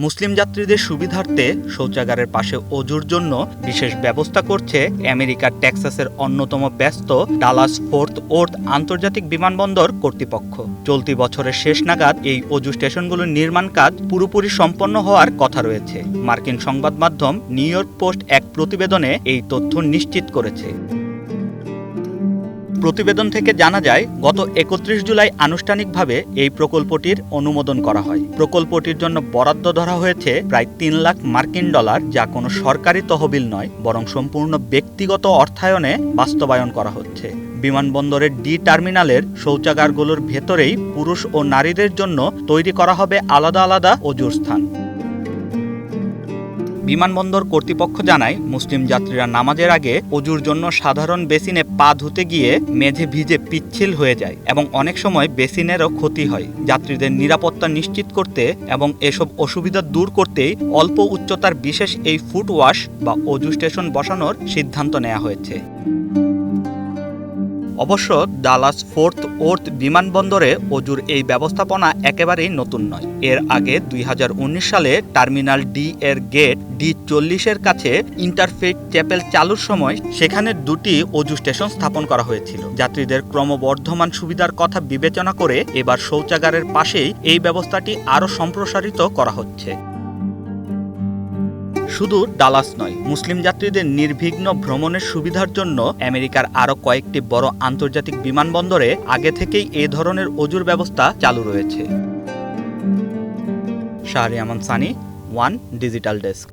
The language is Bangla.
মুসলিম যাত্রীদের সুবিধার্থে শৌচাগারের পাশে অজুর জন্য বিশেষ ব্যবস্থা করছে আমেরিকার টেক্সাসের অন্যতম ব্যস্ত ডালাস ফোর্ট ওর্থ আন্তর্জাতিক বিমানবন্দর কর্তৃপক্ষ। চলতি বছরের শেষ নাগাদ এই অজু স্টেশনগুলোর নির্মাণ কাজ পুরোপুরি সম্পন্ন হওয়ার কথা রয়েছে। মার্কিন সংবাদ মাধ্যম নিউ ইয়র্ক পোস্ট এক প্রতিবেদনে এই তথ্য নিশ্চিত করেছে। প্রতিবেদন থেকে জানা যায়, গত ৩১ জুলাই আনুষ্ঠানিকভাবে এই প্রকল্পটির অনুমোদন করা হয়। প্রকল্পটির জন্য বরাদ্দ ধরা হয়েছে প্রায় $৩ লাখ, যা কোনো সরকারি তহবিল নয়, বরং সম্পূর্ণ ব্যক্তিগত অর্থায়নে বাস্তবায়ন করা হচ্ছে। বিমানবন্দরের ডি টার্মিনালের শৌচাগারগুলোর ভেতরেই পুরুষ ও নারীদের জন্য তৈরি করা হবে আলাদা আলাদা অজুর স্থান। বিমানবন্দর কর্তৃপক্ষ জানায়, মুসলিম যাত্রীরা নামাজের আগে অজুর জন্য সাধারণ বেসিনে পা ধুতে গিয়ে মেঝে ভিজে পিচ্ছিল হয়ে যায় এবং অনেক সময় বেসিনেরও ক্ষতি হয়। যাত্রীদের নিরাপত্তা নিশ্চিত করতে এবং এসব অসুবিধা দূর করতেই অল্প উচ্চতার বিশেষ এই ফুট ওয়াশ বা অজু স্টেশন বসানোর সিদ্ধান্ত নেওয়া হয়েছে। অবশ্য ডালাস ফোর্ট ওর্থ বিমানবন্দরে অজুর এই ব্যবস্থাপনা একেবারেই নতুন নয়। এর আগে ২০১৯ সালে টার্মিনাল ডি এর গেট D40-এর কাছে ইন্টারফেথ চ্যাপেল চালুর সময় সেখানে দুটি অজু স্টেশন স্থাপন করা হয়েছিল। যাত্রীদের ক্রমবর্ধমান সুবিধার কথা বিবেচনা করে এবার শৌচাগারের পাশেই এই ব্যবস্থাটি আরও সম্প্রসারিত করা হচ্ছে। শুধু ডালাস নয়, মুসলিম যাত্রীদের নির্বিঘ্ন ভ্রমণের সুবিধার জন্য আমেরিকার আরও কয়েকটি বড় আন্তর্জাতিক বিমানবন্দরে আগে থেকেই এ ধরনের অজুর ব্যবস্থা চালু রয়েছে। শাহরিয়ার আমান সানি, ওয়ান ডিজিটাল ডেস্ক।